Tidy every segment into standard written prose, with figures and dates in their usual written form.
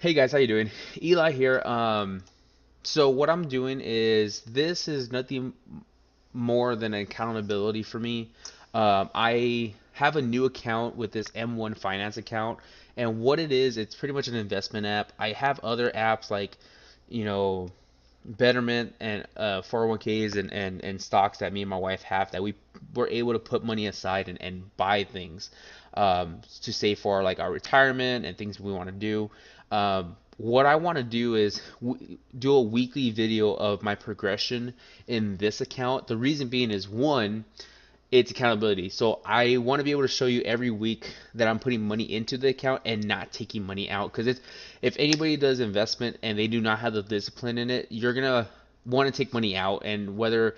Hey guys, how you doing? Eli here. So what I'm doing is this is nothing more than accountability for me. I have a new account with this M1 Finance account, and what it is, it's pretty much an investment app. I have other apps like, you know, Betterment and 401ks and stocks that me and my wife have that we were able to put money aside and buy things to save for like our retirement and things we want to do. What I want to do is do a weekly video of my progression in this account. The reason being is one, it's accountability. So I want to be able to show you every week that I'm putting money into the account and not taking money out. Because it's if anybody does investment and they do not have the discipline in it, you're gonna want to take money out. And whether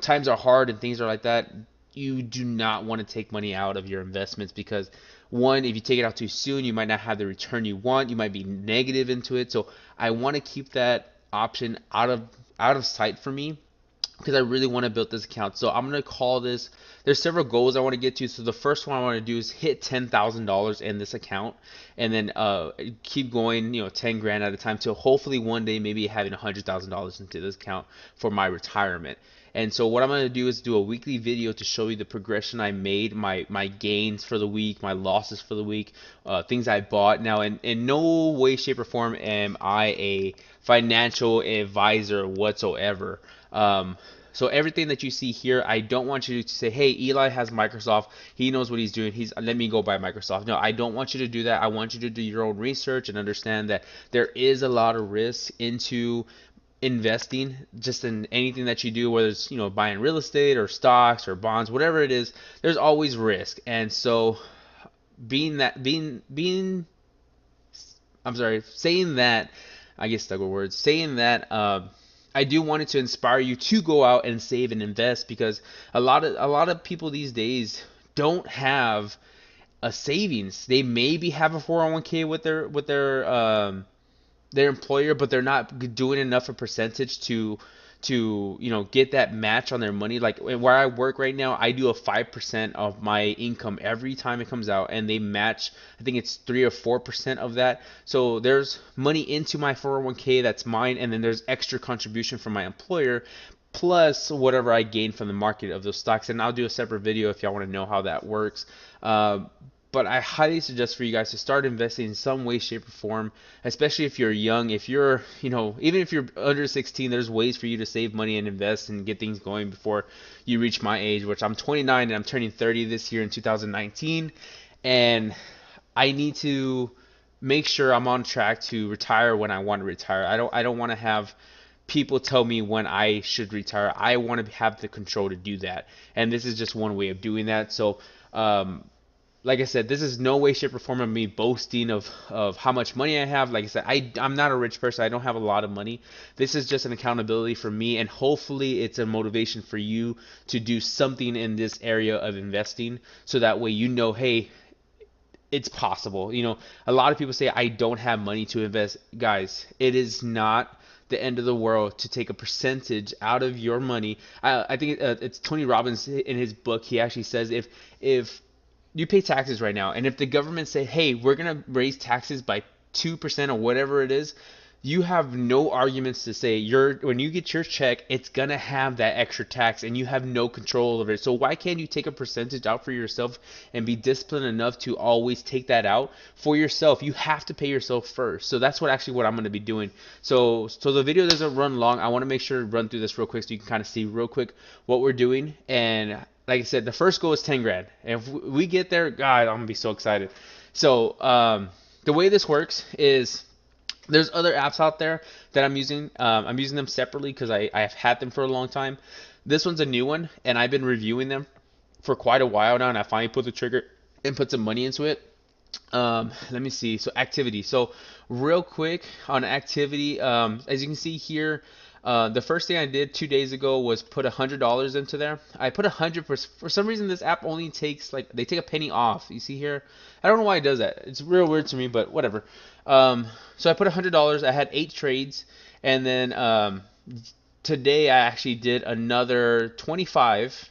times are hard and things are like that, you do not want to take money out of your investments because one, if you take it out too soon, you might not have the return you want. You might be negative into it. So I want to keep that option out of sight for me because I really want to build this account. So I'm gonna call this. There's several goals I want to get to. So the first one I want to do is hit $10,000 in this account, and then keep going, 10 grand at a time till hopefully one day maybe having $100,000 into this account for my retirement. And so what I'm gonna do is do a weekly video to show you the progression I made, my gains for the week, my losses for the week, things I bought. Now, in no way, shape, or form am I a financial advisor whatsoever. So everything that you see here, I don't want you to say, "Hey, Eli has Microsoft. He knows what he's doing. Let me go buy Microsoft." No, I don't want you to do that. I want you to do your own research and understand that there is a lot of risk into investing just in anything that you do, whether it's buying real estate or stocks or bonds, whatever it is. There's always risk, and so being I'm sorry, saying that, I guess stuck with words, saying that I do want it to inspire you to go out and save and invest because a lot of people these days don't have a savings. They maybe have a 401k with their employer, but they're not doing enough a percentage to get that match on their money. Like where I work right now, I do a 5% of my income every time it comes out, and they match. I think it's 3 or 4% of that. So there's money into my 401k that's mine, and then there's extra contribution from my employer. Plus whatever I gain from the market of those stocks, and I'll do a separate video if y'all want to know how that works. But I highly suggest for you guys to start investing in some way, shape, or form, especially if you're young. If you're, even if you're under 16, there's ways for you to save money and invest and get things going before you reach my age, which I'm 29 and I'm turning 30 this year in 2019. And I need to make sure I'm on track to retire when I want to retire. I don't want to have people tell me when I should retire. I want to have the control to do that. And this is just one way of doing that. So, like I said, this is no way, shape, or form of me boasting of how much money I have. Like I said, I'm not a rich person. I don't have a lot of money. This is just an accountability for me, and hopefully it's a motivation for you to do something in this area of investing so that way hey, it's possible. A lot of people say, I don't have money to invest. Guys, it is not the end of the world to take a percentage out of your money. I think it's Tony Robbins in his book. He actually says if you pay taxes right now, and if the government say, "Hey, we're gonna raise taxes by 2% or whatever it is," you have no arguments to say when you get your check, it's gonna have that extra tax, and you have no control over it. So why can't you take a percentage out for yourself and be disciplined enough to always take that out for yourself? You have to pay yourself first. So that's what I'm gonna be doing. So the video doesn't run long. I want to make sure to run through this real quick so you can kind of see real quick what we're doing. And like I said, the first goal is 10 grand. And if we get there, God, I'm gonna be so excited. So the way this works is there's other apps out there that I'm using. I'm using them separately because I've had them for a long time. This one's a new one, and I've been reviewing them for quite a while now, and I finally put the trigger and put some money into it. Let me see. So activity. So real quick on activity, as you can see here, the first thing I did 2 days ago was put $100 into there. I put 100 for some reason. This app only takes they take a penny off. You see here? I don't know why it does that. It's real weird to me, but whatever. So I put $100. I had 8 trades, and then today I actually did another 25.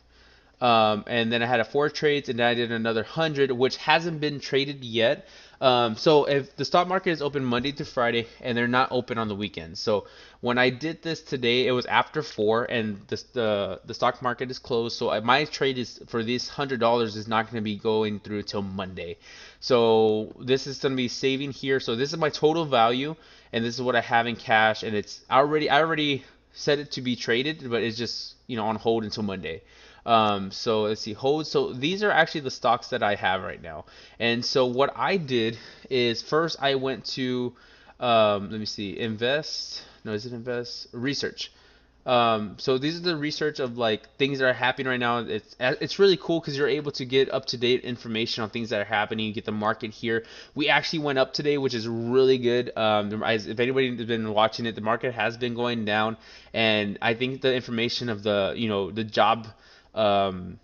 And then I had a 4 trades, and then I did another 100, which hasn't been traded yet. So if the stock market is open Monday through Friday, and they're not open on the weekends. So when I did this today, it was after 4, and the stock market is closed. So my trade is for this $100 is not going to be going through till Monday. So this is going to be saving here. So this is my total value, and this is what I have in cash, and it's I already set it to be traded, but it's just on hold until Monday. So let's see, hold. So these are actually the stocks that I have right now. And so what I did is first I went to, let me see, invest. No, is it invest? Research. So these are the research of like things that are happening right now. It's really cool because you're able to get up to date information on things that are happening. You get the market here. We actually went up today, which is really good. If anybody has been watching it, the market has been going down, and I think the information of the job um,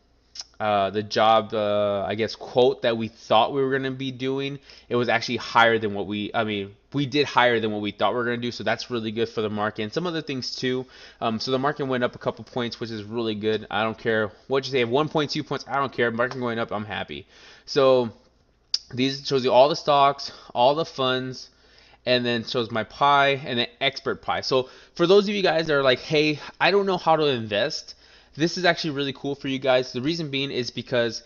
I guess, quote that we thought we were going to be doing, it was actually higher than we did higher than what we thought we were going to do. So that's really good for the market and some other things too. So the market went up a couple points, which is really good. I don't care what you say, 1.2 points, I don't care. Market going up, I'm happy. So these shows you all the stocks, all the funds, and then shows my pie and then expert pie. So for those of you guys that are like, hey, I don't know how to invest, this is actually really cool for you guys. The reason being is because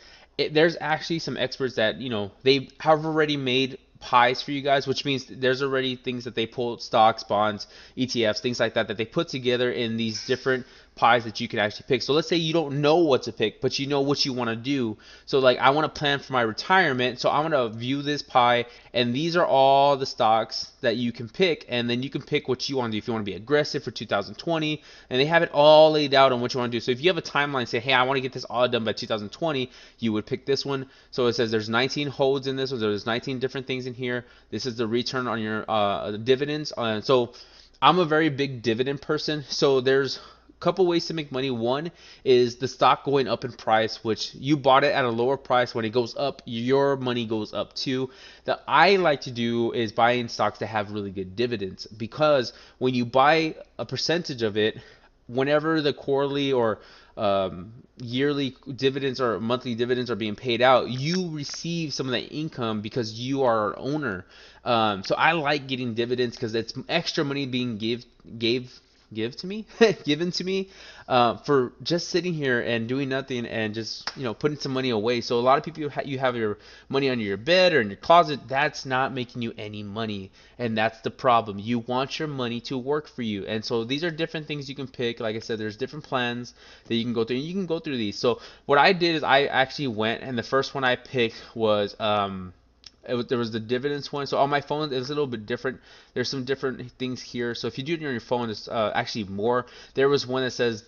there's actually some experts that they have already made pies for you guys, which means there's already things that they pull, stocks, bonds, ETFs, things like that they put together in these different pies that you can actually pick. So let's say you don't know what to pick, but you know what you want to do. So like I want to plan for my retirement, so I'm going to view this pie, and these are all the stocks that you can pick, and then you can pick what you want to do. If you want to be aggressive for 2020, and they have it all laid out on what you want to do. So if you have a timeline, say, hey, I want to get this all done by 2020, you would pick this one. So it says there's 19 holds in this, so there's 19 different things in here. This is the return on your dividends. So I'm a very big dividend person, so there's couple ways to make money. One is the stock going up in price, which you bought it at a lower price. When it goes up, your money goes up too. That I like to do is buying stocks that have really good dividends, because when you buy a percentage of it, whenever the quarterly or yearly dividends or monthly dividends are being paid out, you receive some of that income because you are an owner. So I like getting dividends because it's extra money being give to me given to me for just sitting here and doing nothing and just putting some money away. So a lot of people, you have your money under your bed or in your closet. That's not making you any money, and that's the problem. You want your money to work for you. And so these are different things you can pick. Like I said, there's different plans that you can go through, and you can go through these. So what I did is I actually went, and the first one I picked was there was the dividends one. So on my phone, it's a little bit different. There's some different things here. So if you do it on your phone, it's actually more. There was one that says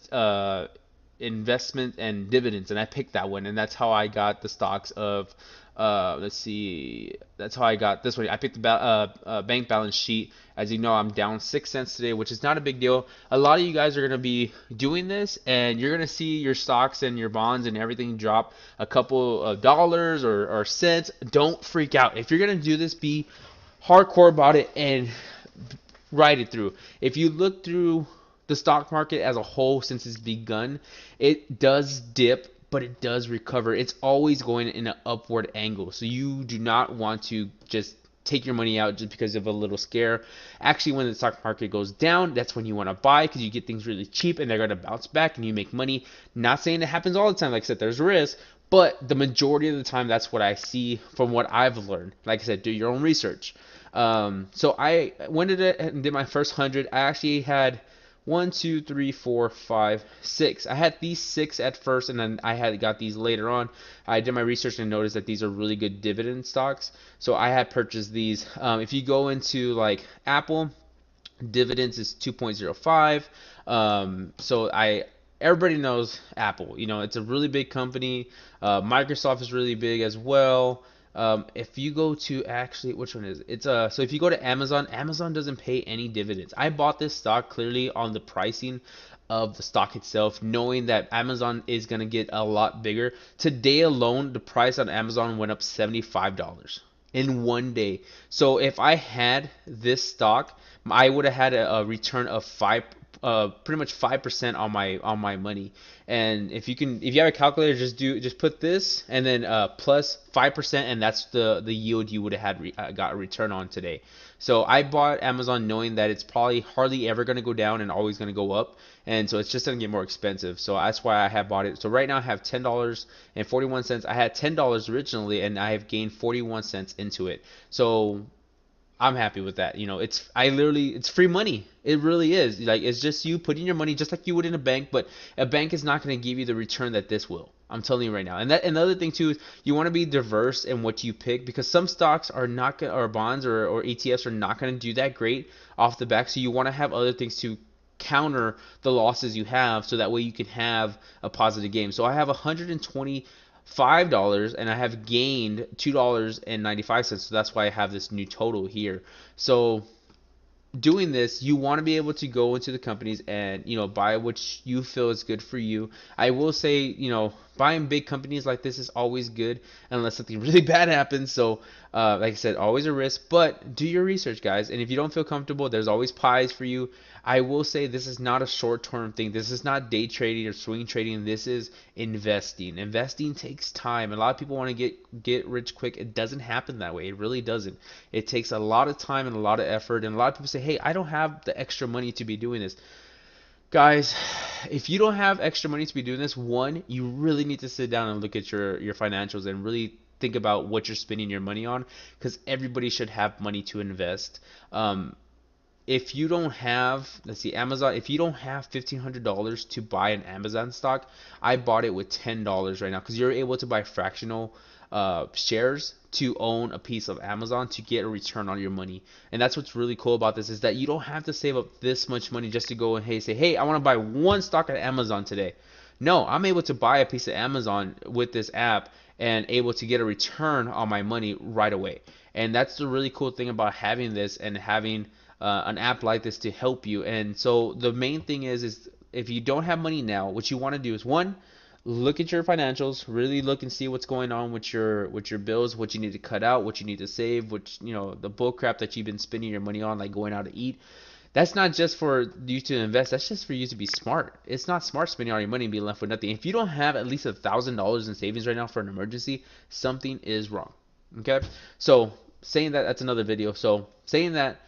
investment and dividends, and I picked that one, and that's how I got the stocks of. Let's see. That's how I got this one. I picked the bank balance sheet. As you know, I'm down 6 cents today, which is not a big deal. A lot of you guys are going to be doing this, and you're going to see your stocks and your bonds and everything drop a couple of dollars or cents. Don't freak out. If you're going to do this, be hardcore about it and ride it through. If you look through the stock market as a whole since it's begun, it does dip, but it does recover. It's always going in an upward angle. So you do not want to just take your money out just because of a little scare. Actually, when the stock market goes down, that's when you want to buy, because you get things really cheap and they're going to bounce back and you make money. Not saying it happens all the time. Like I said, there's risk, but the majority of the time, that's what I see from what I've learned. Like I said, do your own research. So I went and did my first 100. I actually had 1, 2, 3, 4, 5, 6. I had these 6 at first, and then I had got these later on. I did my research and noticed that these are really good dividend stocks, so I had purchased these. If you go into like Apple, dividends is 2.05. So everybody knows Apple. It's a really big company. Microsoft is really big as well. If you go to actually, which one is it? It's so if you go to Amazon, Amazon doesn't pay any dividends. I bought this stock clearly on the pricing of the stock itself, knowing that Amazon is gonna get a lot bigger. Today alone, the price on Amazon went up $75 in one day. So if I had this stock, I would have had a return of pretty much 5% on my money. And if you have a calculator, just put this and then plus 5%, and that's the yield you would have had got a return on today. So I bought Amazon knowing that it's probably hardly ever going to go down and always going to go up, and so it's just going to get more expensive. So that's why I have bought it. So right now I have $10.41. I had $10 originally, and I have gained 41 cents into it. So I'm happy with that. It's free money. It really is. Like, it's just you putting your money just like you would in a bank, but a bank is not going to give you the return that this will. I'm telling you right now. And another thing too is you want to be diverse in what you pick, because some stocks are not going, or bonds or ETFs are not going to do that great off the back. So you want to have other things to counter the losses you have, so that way you can have a positive game. So I have 120 $5 and I have gained $2.95. So that's why I have this new total here. So doing this, you want to be able to go into the companies and buy what you feel is good for you. I will say, buying big companies like this is always good unless something really bad happens. So like I said, always a risk, but do your research, guys. And if you don't feel comfortable, there's always pies for you. I will say this is not a short-term thing. This is not day trading or swing trading. This is investing. Investing takes time. A lot of people want to get rich quick. It doesn't happen that way. It really doesn't. It takes a lot of time and a lot of effort. And a lot of people say, hey, I don't have the extra money to be doing this. Guys, if you don't have extra money to be doing this, one, you really need to sit down and look at your financials and really think about what you're spending your money on, because everybody should have money to invest. If you don't have, let's see, Amazon, if you don't have $1,500 to buy an Amazon stock, I bought it with $10 right now, because you're able to buy fractional shares to own a piece of Amazon to get a return on your money. And that's what's really cool about this, is that you don't have to save up this much money just to go and say, hey, I want to buy one stock at Amazon today. No, I'm able to buy a piece of Amazon with this app and able to get a return on my money right away. And that's the really cool thing about having this and having an app like this to help you. And so the main thing is if you don't have money now, what you want to do is, one, look at your financials, really look and see what's going on with your bills, what you need to cut out, what you need to save, which, the bull crap that you've been spending your money on, like going out to eat. That's not just for you to invest. That's just for you to be smart. It's not smart spending all your money and being left with nothing. If you don't have at least $1,000 in savings right now for an emergency, something is wrong. Okay? So saying that, that's another video. So saying that,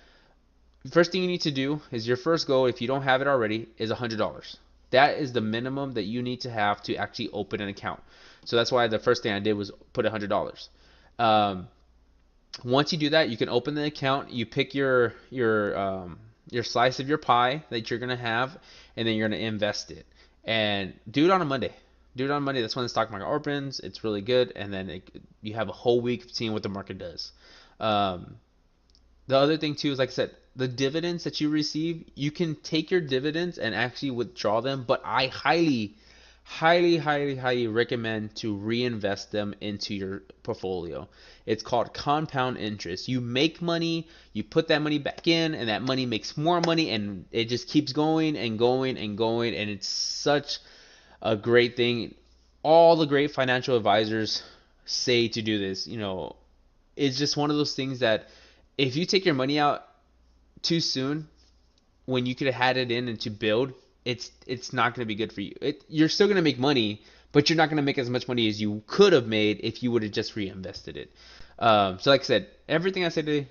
first thing you need to do is your first goal, if you don't have it already, is $100. That is the minimum that you need to have to actually open an account. So that's why the first thing I did was put $100. Once you do that, you can open the account. You pick your slice of your pie that you're gonna have, and then you're gonna invest it. And do it on a Monday. Do it on Monday. That's when the stock market opens. It's really good, and then you have a whole week of seeing what the market does. The other thing too is, like I said, the dividends that you receive, you can take your dividends and actually withdraw them, but I highly recommend to reinvest them into your portfolio. It's called compound interest. You make money, you put that money back in, and that money makes more money, and it just keeps going and going and going, and it's such a great thing. All the great financial advisors say to do this. It's just one of those things that if you take your money out too soon, when you could have had it in and to build, it's not going to be good for you. You're still going to make money, but you're not going to make as much money as you could have made if you would have just reinvested it. So like I said, everything I said today,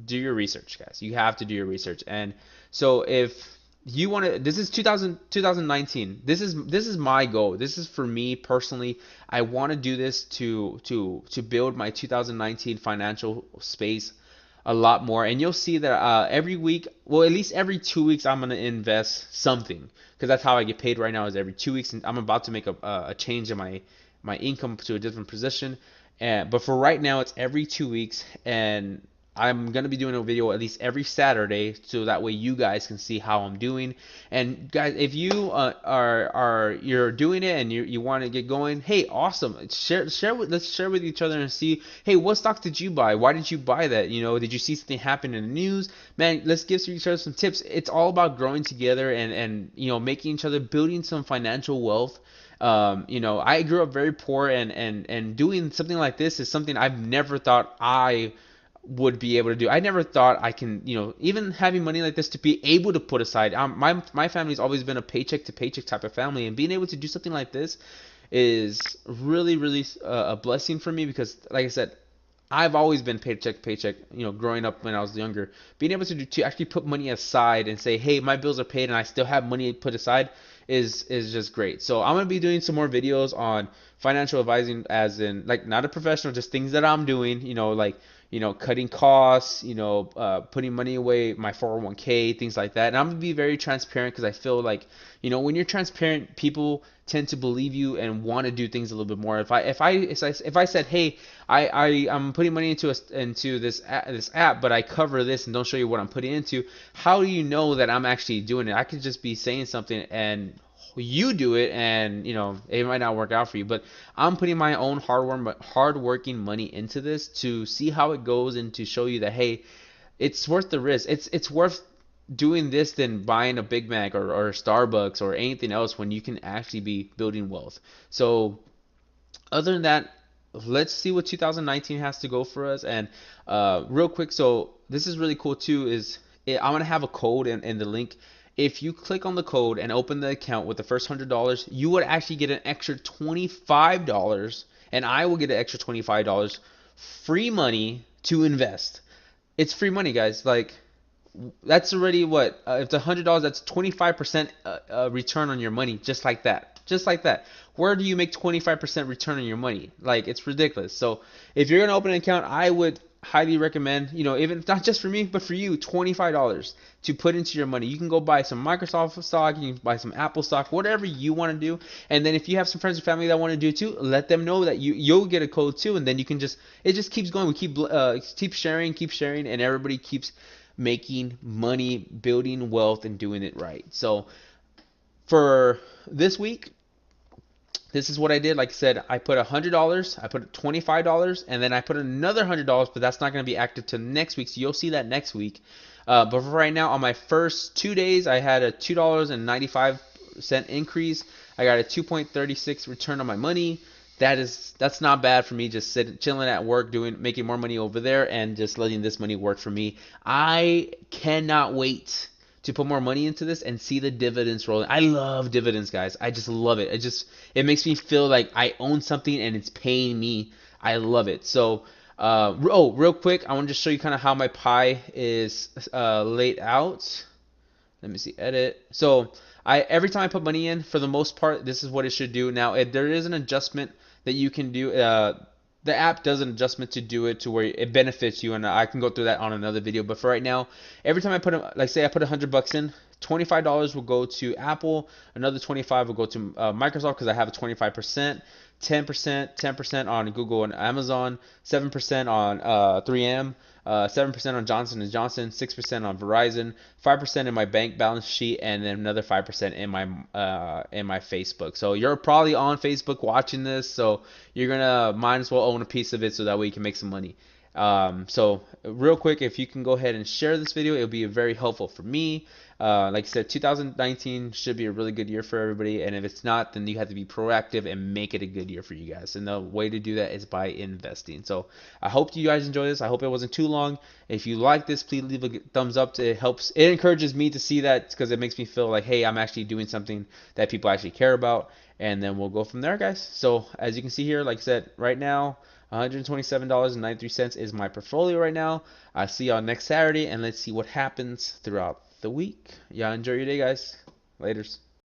do your research, guys. You have to do your research. And so if you want to, this is 2019. This is my goal. This is for me personally. I want to do this to build my 2019 financial space a lot more. And you'll see that every week, well, at least every 2 weeks, I'm going to invest something, because that's how I get paid right now, is every 2 weeks. And I'm about to make a change in my income to a different position. But for right now, it's every 2 weeks. And I'm going to be doing a video at least every Saturday, so that way you guys can see how I'm doing. And guys, if you you're doing it and you want to get going, hey, awesome. Let's share with each other and see, hey, what stock did you buy? Why did you buy that? Did you see something happen in the news? Man, let's give each other some tips. It's all about growing together and making each other, building some financial wealth. I grew up very poor, and doing something like this is something I've never thought I would be able to do. I never thought I can, even having money like this to be able to put aside. My family's always been a paycheck to paycheck type of family, and being able to do something like this is really, really a blessing for me because, like I said, I've always been paycheck to paycheck, growing up when I was younger. Being able to actually put money aside and say, hey, my bills are paid and I still have money put aside is just great. So I'm gonna be doing some more videos on financial advising, as in like not a professional, just things that I'm doing, like cutting costs, putting money away, my 401k, things like that. And I'm gonna be very transparent because I feel like, when you're transparent, people tend to believe you and want to do things a little bit more. If I said, hey, I'm putting money into this app, but I cover this and don't show you what I'm putting into, how do you know that I'm actually doing it? I could just be saying something and you do it, and it might not work out for you. But I'm putting my own hard working money into this to see how it goes and to show you that, hey, it's worth the risk. It's worth doing this than buying a Big Mac or Starbucks or anything else when you can actually be building wealth. So other than that, let's see what 2019 has to go for us. And real quick, so this is really cool too, I'm gonna have a code in the link. If you click on the code and open the account with the first $100, you would actually get an extra $25, and I will get an extra $25 free money to invest. It's free money, guys. Like, that's already what, if it's $100, that's 25% return on your money, just like that. Just like that. Where do you make 25% return on your money? Like, it's ridiculous. So if you're gonna open an account, I would highly recommend, even not just for me, but for you, $25 to put into your money. You can go buy some Microsoft stock, you can buy some Apple stock, whatever you want to do. And then if you have some friends or family that want to do it too, let them know that you'll get a code too, and then you can it just keeps going. We keep sharing, and everybody keeps making money, building wealth, and doing it right. So for this week, this is what I did. Like I said, I put $100, I put $25, and then I put another $100, but that's not going to be active till next week, so you'll see that next week. But for right now, on my first 2 days, I had a $2.95 increase. I got a 2.36 return on my money. That's not bad for me, just chilling at work, making more money over there, and just letting this money work for me. I cannot wait to put more money into this and see the dividends rolling. I love dividends, guys. I just love it. It makes me feel like I own something and it's paying me. I love it. So, real quick, I want to just show you kind of how my pie is laid out. Let me see, edit. So, every time I put money in, for the most part, this is what it should do. Now, if there is an adjustment that you can do, the app does an adjustment to do it to where it benefits you, and I can go through that on another video. But for right now, every time I say I put $100 in, $25 will go to Apple, another 25 will go to Microsoft because I have a 25%, 10% on Google and Amazon, 7% on 3M, 7% on Johnson & Johnson, 6% on Verizon, 5% in my bank balance sheet, and then another 5% in my Facebook. So you're probably on Facebook watching this, so you're gonna might as well own a piece of it so that way you can make some money. So real quick, if you can go ahead and share this video, it'll be very helpful for me. Like I said, 2019 should be a really good year for everybody, and if it's not, then you have to be proactive and make it a good year for you guys. And the way to do that is by investing. So I hope you guys enjoy this. I hope it wasn't too long. If you like this, please leave a thumbs up. It encourages me to see that because it makes me feel like, hey, I'm actually doing something that people actually care about. And then we'll go from there, guys. So as you can see here, like I said, right now, $127.93 is my portfolio right now. I'll see y'all next Saturday, and let's see what happens throughout the week. Y'all enjoy your day, guys. Laters.